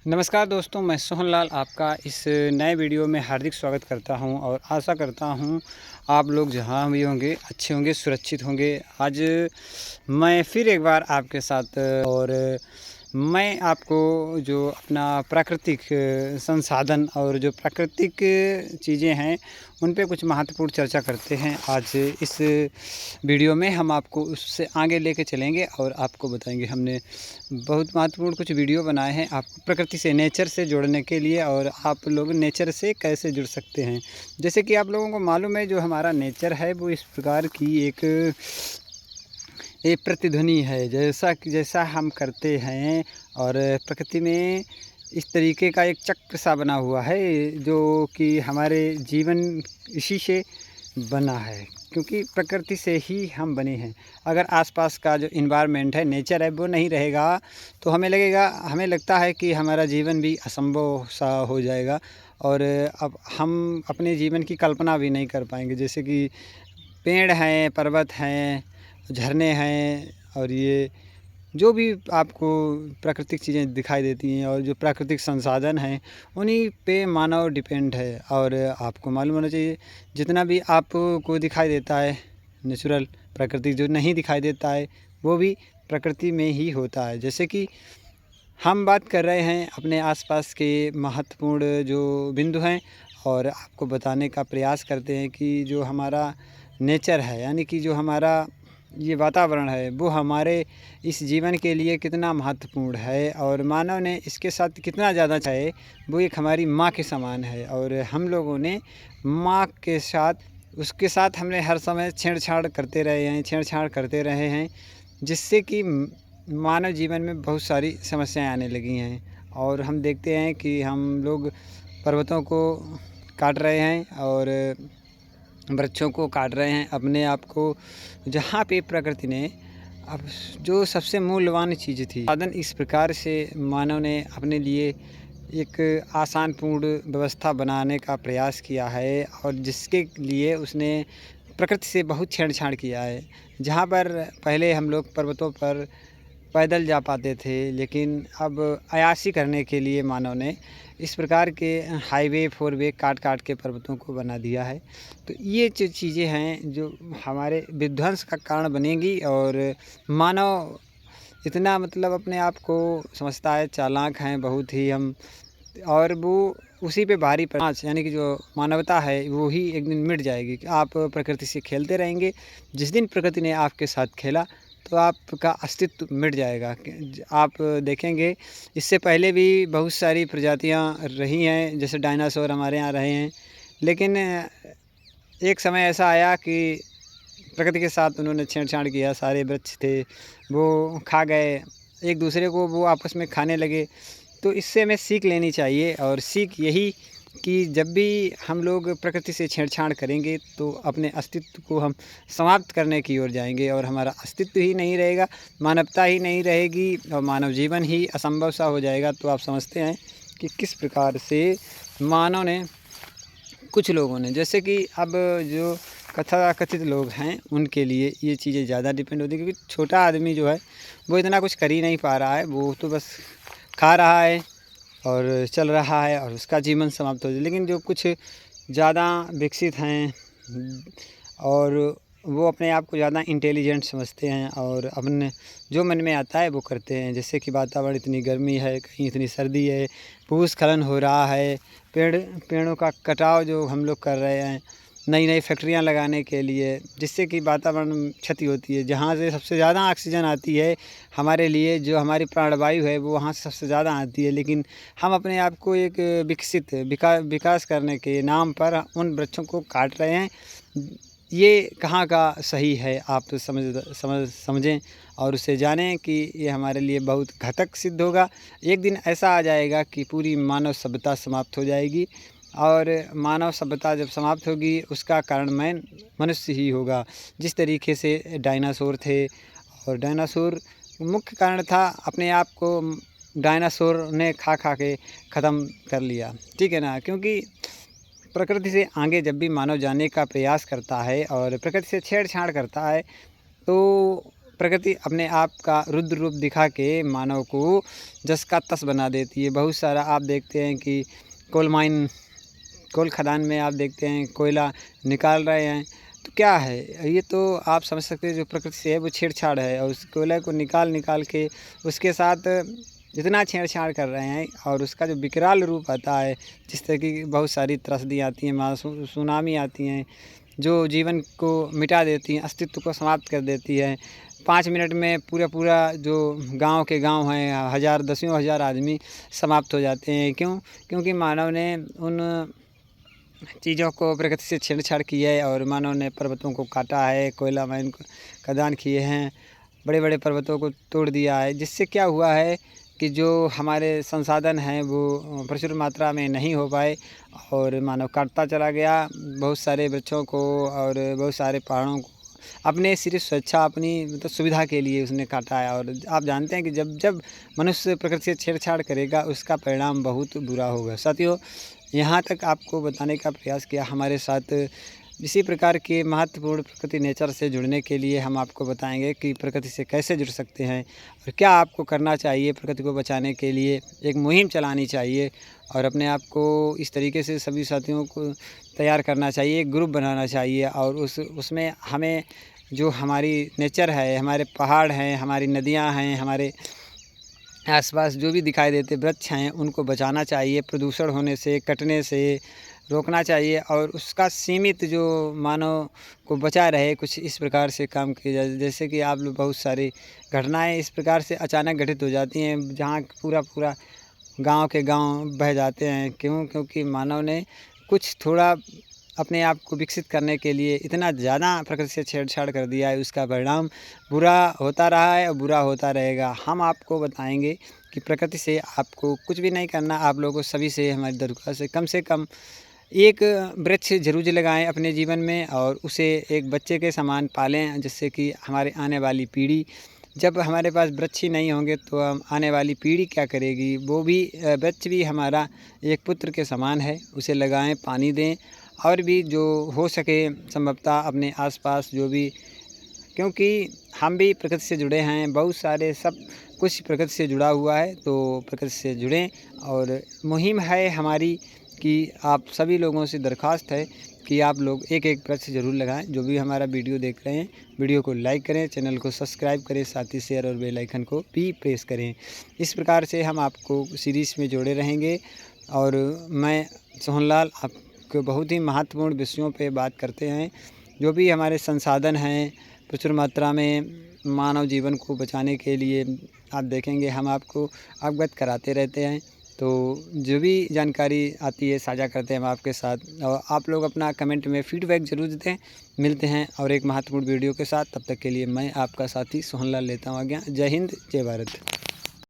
नमस्कार दोस्तों, मैं सोहन लाल आपका इस नए वीडियो में हार्दिक स्वागत करता हूं और आशा करता हूं आप लोग जहां भी होंगे अच्छे होंगे, सुरक्षित होंगे। आज मैं फिर एक बार आपके साथ और मैं आपको जो अपना प्राकृतिक संसाधन और जो प्राकृतिक चीज़ें हैं उन पे कुछ महत्वपूर्ण चर्चा करते हैं। आज इस वीडियो में हम आपको उससे आगे लेके चलेंगे और आपको बताएंगे। हमने बहुत महत्वपूर्ण कुछ वीडियो बनाए हैं आपको प्रकृति से, नेचर से जोड़ने के लिए, और आप लोग नेचर से कैसे जुड़ सकते हैं। जैसे कि आप लोगों को मालूम है, जो हमारा नेचर है वो इस प्रकार की एक प्रतिध्वनि है। जैसा हम करते हैं, और प्रकृति में इस तरीके का एक चक्र सा बना हुआ है जो कि हमारे जीवन इसी से बना है, क्योंकि प्रकृति से ही हम बने हैं। अगर आसपास का जो इन्वायरमेंट है, नेचर है, वो नहीं रहेगा तो हमें लगता है कि हमारा जीवन भी असंभव सा हो जाएगा, और अब हम अपने जीवन की कल्पना भी नहीं कर पाएंगे। जैसे कि पेड़ हैं, पर्वत हैं, झरने हैं, और ये जो भी आपको प्राकृतिक चीज़ें दिखाई देती हैं और जो प्राकृतिक संसाधन हैं, उन्हीं पे मानव डिपेंड है। और आपको मालूम होना चाहिए, जितना भी आपको दिखाई देता है नेचुरल, प्राकृतिक जो नहीं दिखाई देता है वो भी प्रकृति में ही होता है। जैसे कि हम बात कर रहे हैं अपने आसपास के महत्वपूर्ण जो बिंदु हैं, और आपको बताने का प्रयास करते हैं कि जो हमारा नेचर है, यानी कि जो हमारा ये वातावरण है, वो हमारे इस जीवन के लिए कितना महत्वपूर्ण है, और मानव ने इसके साथ कितना ज़्यादा चाहे। वो एक हमारी माँ के समान है, और हम लोगों ने माँ के साथ, उसके साथ हमने हर समय छेड़छाड़ करते रहे हैं, जिससे कि मानव जीवन में बहुत सारी समस्याएं आने लगी हैं। और हम देखते हैं कि हम लोग पर्वतों को काट रहे हैं और वृक्षों को काट रहे हैं, अपने आप को, जहाँ पे प्रकृति ने अब जो सबसे मूल्यवान चीज़ थी साधन, इस प्रकार से मानव ने अपने लिए एक आसान पूर्ण व्यवस्था बनाने का प्रयास किया है, और जिसके लिए उसने प्रकृति से बहुत छेड़छाड़ किया है। जहाँ पर पहले हम लोग पर्वतों पर पैदल जा पाते थे, लेकिन अब अयासी करने के लिए मानव ने इस प्रकार के हाईवे, फोरवे काट काट के पर्वतों को बना दिया है। तो ये जो चीज़ें हैं जो हमारे विध्वंस का कारण बनेंगी, और मानव इतना मतलब अपने आप को समझता है, चालाक हैं बहुत ही हम, और वो उसी पे भारी पड़, यानी कि जो मानवता है वो ही एक दिन मिट जाएगी। कि आप प्रकृति से खेलते रहेंगे, जिस दिन प्रकृति ने आपके साथ खेला तो आपका अस्तित्व मिट जाएगा। आप देखेंगे, इससे पहले भी बहुत सारी प्रजातियां रही हैं, जैसे डायनासोर हमारे यहाँ रहे हैं, लेकिन एक समय ऐसा आया कि प्रकृति के साथ उन्होंने छेड़छाड़ किया। सारे वृक्ष थे वो खा गए, एक दूसरे को वो आपस में खाने लगे। तो इससे हमें सीख लेनी चाहिए, और सीख यही कि जब भी हम लोग प्रकृति से छेड़छाड़ करेंगे तो अपने अस्तित्व को हम समाप्त करने की ओर जाएंगे, और हमारा अस्तित्व ही नहीं रहेगा, मानवता ही नहीं रहेगी, और मानव जीवन ही असंभव सा हो जाएगा। तो आप समझते हैं कि किस प्रकार से मानव ने, कुछ लोगों ने, जैसे कि अब जो कथित लोग हैं, उनके लिए ये चीज़ें ज़्यादा डिपेंड होती है, क्योंकि छोटा आदमी जो है वो इतना कुछ कर ही नहीं पा रहा है। वो तो बस खा रहा है और चल रहा है, और उसका जीवन समाप्त हो जाए। लेकिन जो कुछ ज़्यादा विकसित हैं, और वो अपने आप को ज़्यादा इंटेलिजेंट समझते हैं, और अपने जो मन में आता है वो करते हैं। जैसे कि वातावरण, इतनी गर्मी है, कहीं इतनी सर्दी है, भूस्खलन हो रहा है, पेड़ों का कटाव जो हम लोग कर रहे हैं नई नई फैक्ट्रियां लगाने के लिए, जिससे कि वातावरण में क्षति होती है। जहाँ से सबसे ज़्यादा ऑक्सीजन आती है हमारे लिए, जो हमारी प्राणवायु है, वो वहाँ से सबसे ज़्यादा आती है, लेकिन हम अपने आप को एक विकसित विकास करने के नाम पर उन वृक्षों को काट रहे हैं। ये कहाँ का सही है, आप तो समझें और उसे जानें कि ये हमारे लिए बहुत घातक सिद्ध होगा। एक दिन ऐसा आ जाएगा कि पूरी मानव सभ्यता समाप्त हो जाएगी, और मानव सभ्यता जब समाप्त होगी उसका कारण मनुष्य ही होगा। जिस तरीके से डायनासोर थे, और डायनासोर मुख्य कारण था, अपने आप को डायनासोर ने खा खा के ख़त्म कर लिया, ठीक है ना। क्योंकि प्रकृति से आगे जब भी मानव जाने का प्रयास करता है और प्रकृति से छेड़छाड़ करता है, तो प्रकृति अपने आप का रुद्र रूप दिखा के मानव को जस का तस बना देती है। बहुत सारा आप देखते हैं कि कोल खदान में आप देखते हैं कोयला निकाल रहे हैं, तो क्या है ये, तो आप समझ सकते हैं जो प्रकृति से है वो छेड़छाड़ है। और उस कोयले को निकाल के उसके साथ जितना छेड़छाड़ कर रहे हैं और उसका जो विकराल रूप आता है, जिस तरह की बहुत सारी त्रस्ती आती हैं, सुनामी आती हैं जो जीवन को मिटा देती हैं, अस्तित्व को समाप्त कर देती है। 5 मिनट में पूरा जो गांव के गांव हैं, हज़ार दसियों हज़ार आदमी समाप्त हो जाते हैं। क्यों? क्योंकि मानव ने उन चीज़ों को प्रकृति से छेड़छाड़ की है और मानव ने पर्वतों को काटा है, कोयला माइन खदान किए हैं, बड़े-बड़े पर्वतों को तोड़ दिया है, जिससे क्या हुआ है कि जो हमारे संसाधन हैं वो प्रचुर मात्रा में नहीं हो पाए और मानव काटता चला गया बहुत सारे वृक्षों को और बहुत सारे पहाड़ों को अपने सिर्फ स्वेच्छा, अपनी मतलब सुविधा के लिए उसने काटा है। और आप जानते हैं कि जब मनुष्य प्रकृति से छेड़छाड़ करेगा उसका परिणाम बहुत बुरा होगा। साथियों, यहाँ तक आपको बताने का प्रयास किया। हमारे साथ इसी प्रकार के महत्वपूर्ण प्रकृति नेचर से जुड़ने के लिए हम आपको बताएंगे कि प्रकृति से कैसे जुड़ सकते हैं और क्या आपको करना चाहिए प्रकृति को बचाने के लिए। एक मुहिम चलानी चाहिए और अपने आप को इस तरीके से सभी साथियों को तैयार करना चाहिए, एक ग्रुप बनाना चाहिए और उसमें हमें जो हमारी नेचर है, हमारे पहाड़ हैं, हमारी नदियाँ हैं, हमारे आसपास जो भी दिखाई देते वृक्ष हैं उनको बचाना चाहिए, प्रदूषण होने से, कटने से रोकना चाहिए और उसका सीमित जो मानव को बचा रहे कुछ इस प्रकार से काम किया जाए। जैसे कि आप लोग बहुत सारी घटनाएं इस प्रकार से अचानक घटित हो जाती हैं जहाँ पूरा गांव के गांव बह जाते हैं। क्यों? क्योंकि मानव ने कुछ थोड़ा अपने आप को विकसित करने के लिए इतना ज़्यादा प्रकृति से छेड़छाड़ कर दिया है, उसका परिणाम बुरा होता रहा है और बुरा होता रहेगा। हम आपको बताएंगे कि प्रकृति से आपको कुछ भी नहीं करना, आप लोगों को सभी से हमारी दरख्वास्त है से कम एक वृक्ष ज़रूर लगाएं अपने जीवन में और उसे एक बच्चे के समान पालें, जिससे कि हमारे आने वाली पीढ़ी, जब हमारे पास वृक्ष ही नहीं होंगे तो हम आने वाली पीढ़ी क्या करेगी। वो भी वृक्ष भी हमारा एक पुत्र के समान है, उसे लगाएं, पानी दें और भी जो हो सके संभवतः अपने आसपास जो भी, क्योंकि हम भी प्रकृति से जुड़े हैं, बहुत सारे सब कुछ प्रकृति से जुड़ा हुआ है, तो प्रकृति से जुड़ें। और मुहिम है हमारी कि आप सभी लोगों से दरख्वास्त है कि आप लोग एक वृक्ष ज़रूर लगाएं। जो भी हमारा वीडियो देख रहे हैं, वीडियो को लाइक करें, चैनल को सब्सक्राइब करें, साथ ही शेयर और बेल आइकन को भी प्रेस करें। इस प्रकार से हम आपको सीरीज़ में जोड़े रहेंगे और मैं सोहनलाल आपको बहुत ही महत्वपूर्ण विषयों पे बात करते हैं। जो भी हमारे संसाधन हैं प्रचुर मात्रा में मानव जीवन को बचाने के लिए आप देखेंगे हम आपको अवगत कराते रहते हैं। तो जो भी जानकारी आती है साझा करते हैं हम आपके साथ और आप लोग अपना कमेंट में फीडबैक ज़रूर दें। मिलते हैं और एक महत्वपूर्ण वीडियो के साथ, तब तक के लिए मैं आपका साथी सोहनलाल लेता हूँ आज्ञा। जय हिंद, जय भारत।